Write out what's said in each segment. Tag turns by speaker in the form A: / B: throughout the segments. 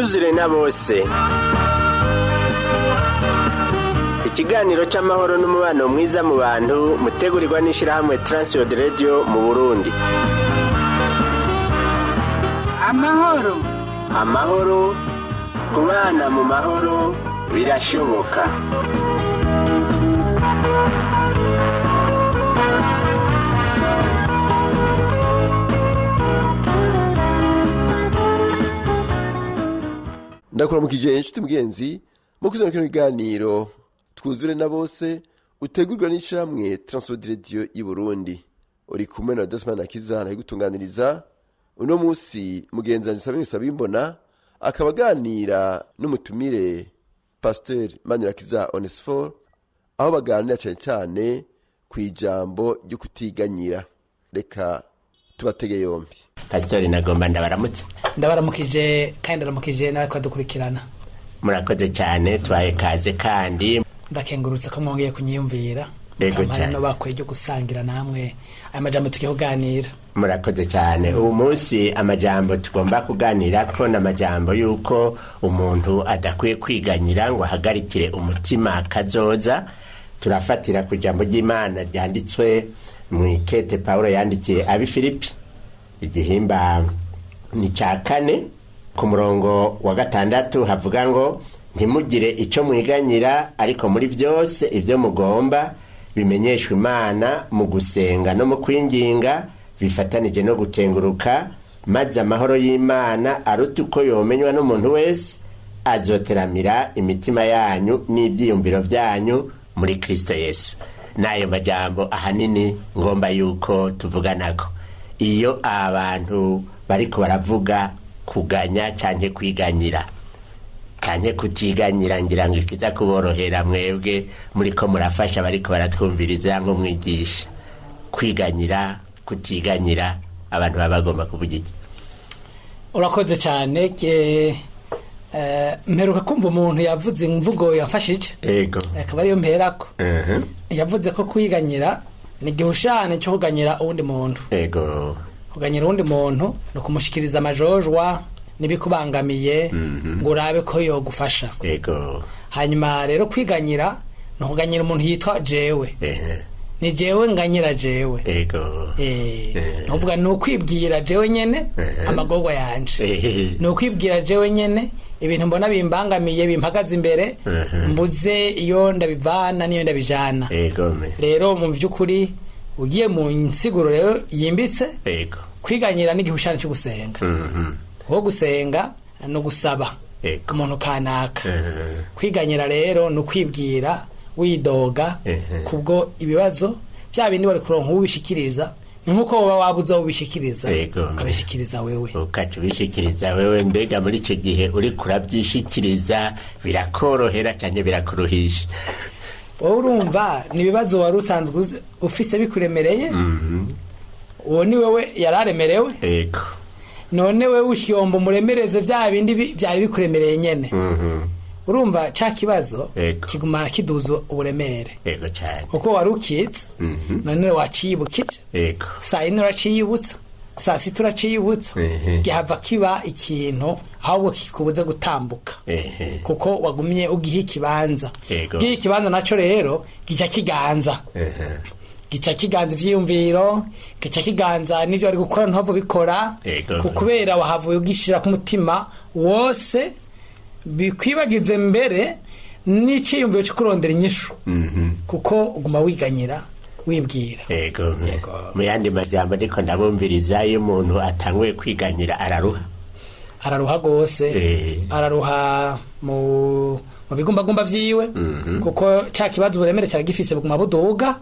A: twuzure na bose. Ikiganiro c'amahoro n'umubano mwiza mu bantu mutegurirwa n'ishirahamwe Transworld Radio mu Burundi. Amahoro kubana mu mahoro birashoboka.
B: Ndakora mukije inshuti mugenzi mu kuzana kino kiganiro twuzure na bose utegurwa n'ishamwe Transworld Radio i Burundi. Uri kumwe na Dasman Akizana gutunganiriza uno musi mugenzanyi Sabimbona akabaganira n'umutumire Pasteur Manirakiza Onesphore aho baganira cyane kwijambo ryo kutiganyira. Reka tubatege yombi.
A: Pasteur nagomba
C: ndabaramukije kandi ndaramukije nawe kwadukurikirana.
A: Murakoze cyane twaye kaze kandi
C: ndakengurutse ko mwongeye kunyiyumvira.
A: Yego cyane.
C: No bakweje gusangira namwe amajambo tukihoganira.
A: Murakoze cyane. Ubu munsi amajambo tugomba kuganira ko n'amajambo yuko umuntu adakwiye kwiganyira ngo ahagarikire umutima kazoza. Turafatira ku jambo ry'Imana ryanditswe mu ikete Paulo yandikiye abi Filipi igihimba ni cya 4 ku murongo wa 6 havuga ngo ntimugire ico mwiganyira ariko muri byose ibyo mugomba bimenyeshwe Imana mu gusenga no mu kwinginga bifatanije no gukenguruka maze amahoro y'Imana aruta uko yomenywa n'umuntu wese azoteramira imitima yanyu n'ibyiyumviro byanyu muri Kristo Yesu. Nayo majambo ahanini ngomba yuko tuvuganako iyo abantu bariko baravuga kuganya canke kwiganyira canke kutiganyira, ngira ngo ikiza kuborohera mwebwe muriko murafasha bariko baratwumviriza ngo mwigisha kwiganyira kutiganyira abantu baba bagomba kuvuga iki.
C: Urakoze cyane mperuka kumva umuntu yavuze imvugo yafashije.
A: Yego.
C: Akaba ariyo mperako. Yavuze ko kwiganyira ni gihushane cyo kuganyira uwundi muntu.
A: Yego.
C: Kuganyira uwundi muntu no kumushikiriza amajojwa nibikubangamiye ngo urabe ko yo gufasha.
A: Yego.
C: Hanyuma rero kwiganyira no kuganyira umuntu yitwa jewe. Ni jewe nganyira jewe.
A: Yego.
C: Nuvuga no kwibwira jewe nyene amagogwa yanje. No kwibwira jewe nyene ibintu mbona bimbangamiye bimpagaze imbere mbuze iyo ndabivana niyo ndabijana. Rero mu byukuri ugiye mu nsiguro rero yimbitse kwiganyira n'igihushane cyo gusenga. Wo gusenga no gusaba umuntu kanaka. Kwiganyira rero no kwibwira widoga kubwo ibibazo bya bindi bari kuronka ubishikiriza nkuko woba wabuze ubishikiriza ukabishikiriza wewe
A: ukacubishikiriza wewe. Mbega muri icyo gihe uri kurabyishikiriza birakorohera cyane birakuruhisha?
C: Wowe urumva ni ibibazo wari usanzwe ufise bikuremereye. Uwo ni wewe yararemerewe.
A: Yego.
C: None wewe ushyomba umuremereze bya bindi byari bikuremereye nyene. Urumva ca kibazo kigumana kiduza uburemere.
A: Yego cyane.
C: Uko warukitse none waciyibukije.
A: Yego.
C: Saa ino uraciyibutsa, saa sita uraciyibutsa. Gihava kiba ikintu ahubwo kikubuze gutambuka. Kuko wagumye ugihe ikibanza. Gihe ikibanza naco rero gica kiganza. Gica kiganza ivyiyumviro, gica kiganza n'ivyo ari gukora ntavo bikora. Kukubera wahavuye ugishira ku mutima wose bikwibagize mbere n'iciyumviro cyo kurondera inyishu. Kuko uguma wiganyira wibwira.
A: Yego. Mu yandi majambo ndiko ndabumviriza iyo umuntu atanguye kwiganyira araruha gose. Araruha mu bigumbagumba vyiwe. Kuko ca kibazo uburemere cyari gifise buguma buduga.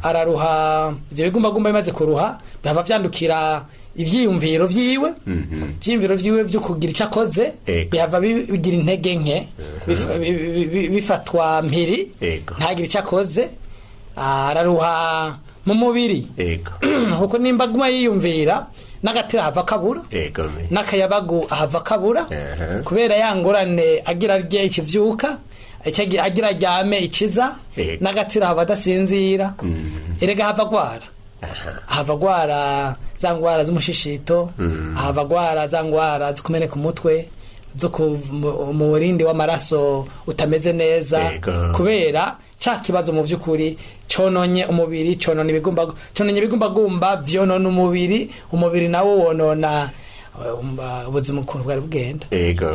A: Araruha ivyo bigumbagumba bimaze kuruha bihava vyandukira ivyiyumviro vyiwe. Ivyiyumviro vyiwe byo kugira ico akoze bihava bigira intege nke bifatwa mpiri ntagira ico akoze. Araruha mu mubiri kuko nimba guma yiyumvira n'agatira hava kabura n'akayabagu ahava kabura kubera yangorane agira rye ikivyuka agira ryame ikiza n'agatira hava dasinzira erega hava gwara za ngwara z'umushishito hava gwara za ngwara zikumeneka umutwe
C: zo umurindi w'amaraso utameze neza kubera ca kibazo mu vy'ukuri cononye umubiri cononye ibigumbagumba vyonona umubiri nawo wonona ubuzima ukuntu bwari bugenda.
A: Ego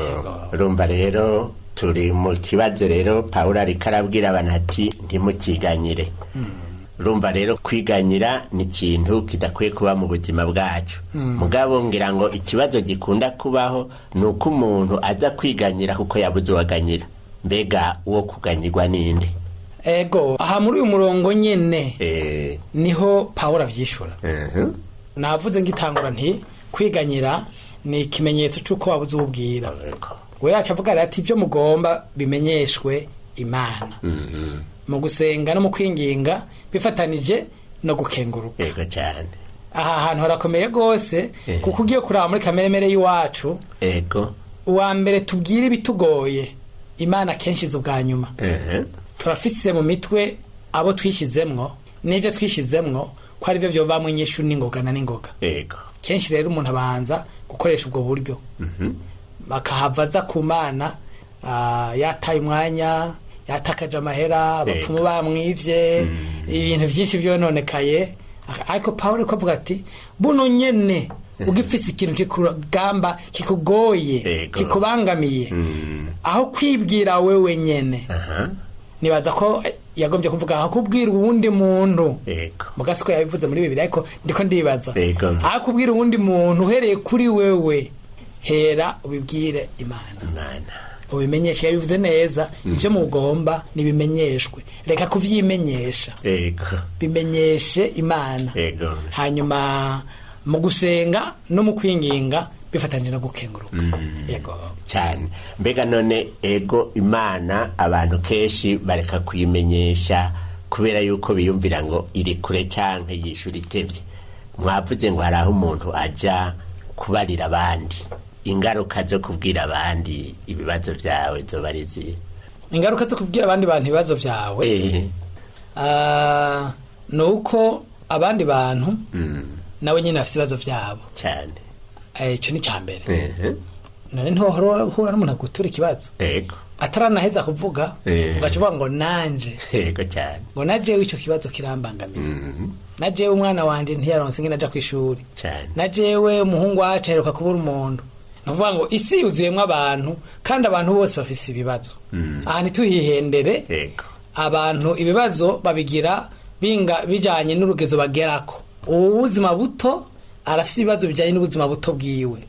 A: urumva rero turi mu kibazo rero Pawulo ariko arabwira abantu ati ntimukiganyire. Urumva rero kwiganyira ni ikintu kidakwiye kuba mu buzima bwacu. Mugabo ngira ngo ikibazo gikunda kubaho ni uko umuntu aza kwiganyira kuko yabuze uwaganyira. Mbega uwo kuganyirwa ninde?
C: Ego aha muri uyu murongo nyene niho Pawulo avyishura. Navuze ngitangura nti kwiganyira ni ikimenyetso cy'uko wabuze ubwira. We yacu avuga ati ibyo mugomba bimenyeshwe Imana. Mu gusenga no mu kwinginga bifatanije no gukenguruka.
A: Ego cyane.
C: Aha hantu harakomeye gose kuko ugiye kuraba muri kameremere y'iwacu.
A: Ego.
C: Uwa mbere tubwire ibitugoye Imana kenshi zubwa nyuma. Turafise mu mitwe abo twishizemwo n'ivyo twishizemwo ko ari byo byovamwe inyishu n'ingoga na n'ingoga.
A: Ego.
C: Kenshi rero umuntu abanza gukoresha ubwo buryo. Bakahavaza ku Mana yataye umwanya yatakaje amahera abapfumu bamwivye ibintu byinshi byononekaye ariko Pawulo ko avuga ati buno nyene ugifise ikintu kikugamba kikugoye kikubangamiye aho kwibwira wewe nyene nibaza ko yagombye kuvuga aho kubwira uwundi muntu mugasi ko yabivuze muri Bibiliya ariko ndiko ndibaza aho kubwira uwundi muntu uhereye kuri wewe hera ubibwire Imana ubimenyeshe yabivuze neza ibyo mugomba nibimenyeshwe reka kuvyimenyesha bimenyeshe Imana hanyuma mu gusenga no mu kwinginga bifatanyije no gukenguruka. Yego
A: cyane. Mbega none ego Imana abantu keshi bareka kuyimenyesha kubera yuko biyumvira ngo iri kure canke yishura itevye. Mwavuze ngo haraho umuntu aja kubarira abandi, ingaruka zo kubwira abandi ibibazo byawe zoba ari zihe?
C: Ingaruka zo kubwira abandi bantu ibibazo byawe nuko abandi bantu nawe nyine afite ibibazo byabo
A: cyane.
C: Icyo ni cyambere. None ntohora n'umuntu agutura ikibazo ataranaheza kuvuga ugacuvuga ngo nanje
A: cyane
C: ngo naje w'icyo kibazo kirambangamiye. Naje umwana wanje ntiyaronse ngina aja kwishuri najewe umuhungu wacu aheruka kubura umuntu. Navuga ngo isi yuzuyemwe abantu kandi abantu bose bafise ibibazo. Aha ntituhihendere abantu ibibazo babigira bijanye n'urugezo bagerako. Ubuzima buto arafise ibibazo bijanye n'ubuzima buto bwiwe.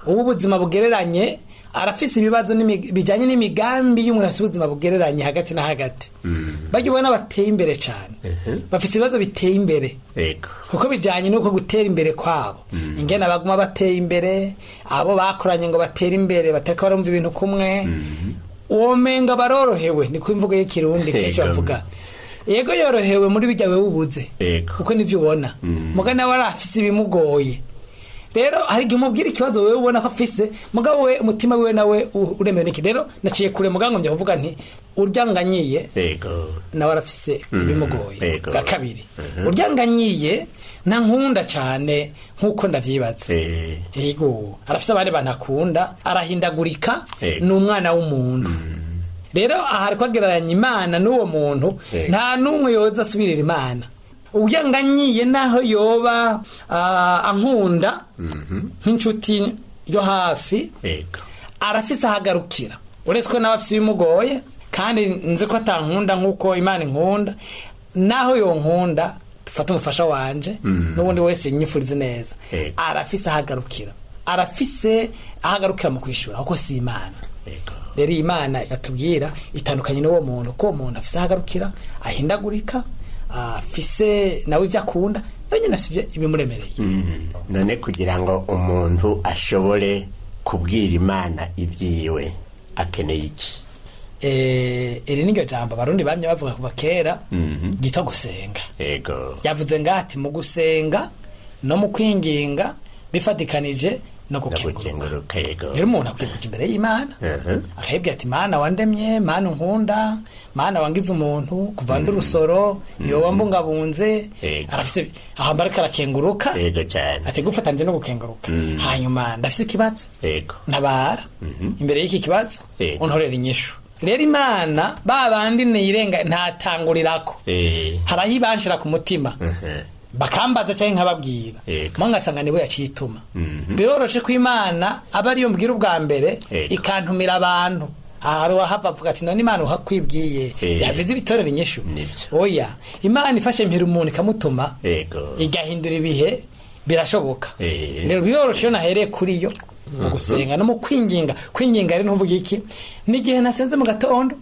C: Ubuzima bugereranye arafise ibibazo bijanye n'imigambi y'umuntu afise ubuzima bugereranye hagati na hagati. Bajye ubona bateye imbere cyane bafise ibibazo biteye imbere kuko bijanye nuko gutera imbere kwabo ingene baguma bateye imbere abo bakoranye ngo batera imbere bateka barumva ibintu kumwe womenga barorohewe ni kwimvugo y'ikirundi kenshi bavuga yego yorohewe muri bijya wewe ubuze kuko nivyo ubona mugana warafise ibimugoye. Rero hari igihe umubwira ikibazo wewe ubona ko afise mugabo we umutima wiwe nawe uremewe n'iki. Rero naciye kure mugango njya kuvuga nti uryanganyiye nawe arafise ibimugoye. Bwa kabiri uryanganyiye nta nkunda cyane nkuko ndavyibatse. Yego arafise abandi bantu akunda arahindagurika n'umwana w'umuntu. Rero ahari kwagereranya Imana n'uwo muntu nta numwe yoza asubirira Imana. Uyanganyiye naho yoba ankunda nk'inshuti yo hafi arafise ahagarukira uretse ko nawe afise ibimugoye kandi nzi ko atankunda nk'uko Imana inkunda naho yonkunda dufata umufasha wanje n'ubundi wese nyifurize neza arafise ahagarukira mu kwishura kuko si Imana. Rero Imana yatubwira itandukanye n'uwo muntu ko umuntu afise ahagarukira ahindagurika afise nawe ibyo akunda nawe nasivye ibimuremereye.
A: None kugira ngo umuntu ashobore kubwira Imana ibyiwe akeneye iki?
C: Iri niryo jambo abarundi bamye bavuga kuva kera gito gusenga. Yavuze ngati mu gusenga no mu kwinginga bifatikanije no gukenguruka.
A: Yego.
C: Rero umuntu akwiye kuja imbere y'Imana akayibwira ati Mana wandemye, Mana unkunda, Mana wangize umuntu kuva ndi urusoro, niwe wambungabunze. Arafise aho mbareka arakenguruka.
A: Yego cyane.
C: Ati gufatanje no gukenguruka. Hanyuma ndafise ikibazo.
A: Yego.
C: Ntabara imbere y'iki kibazo untorera inyishu. Rero Imana babandi nirenga ntatangurirako. Haraho ibanshira ku mutima. Bakambaza cyangwa nkababwira mwangasanga nibo yacituma. Biroroshe ko Imana aba ariyo mbwira ubwa mbere ikantumira abantu. Haro hava avuga ati none Imana uhakwibwiye yavize ibitorera inyishu. Oya, Imana ifashe mpira umuntu ikamutuma igahindura ibihe birashoboka. Rero biroroshe nahereye kuri yo mu gusenga no mu kwinginga. Kwinginga ari ntuvuga iki? Nigihe nasenze mu gatondo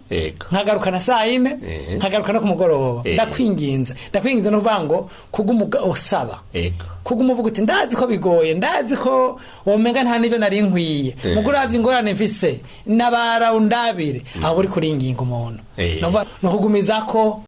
C: nkagaruka na saa 4 nkagaruka no ku mugoroba ndakwinginza no vango kugumuga osaba kugumuvuga uti ndazi ko bigoye, ndazi ko womenga nta nivyo nari nkwiye muguravye ingorane mfise nabara undabire aho uri kuringinga umuntu no kugumiza ko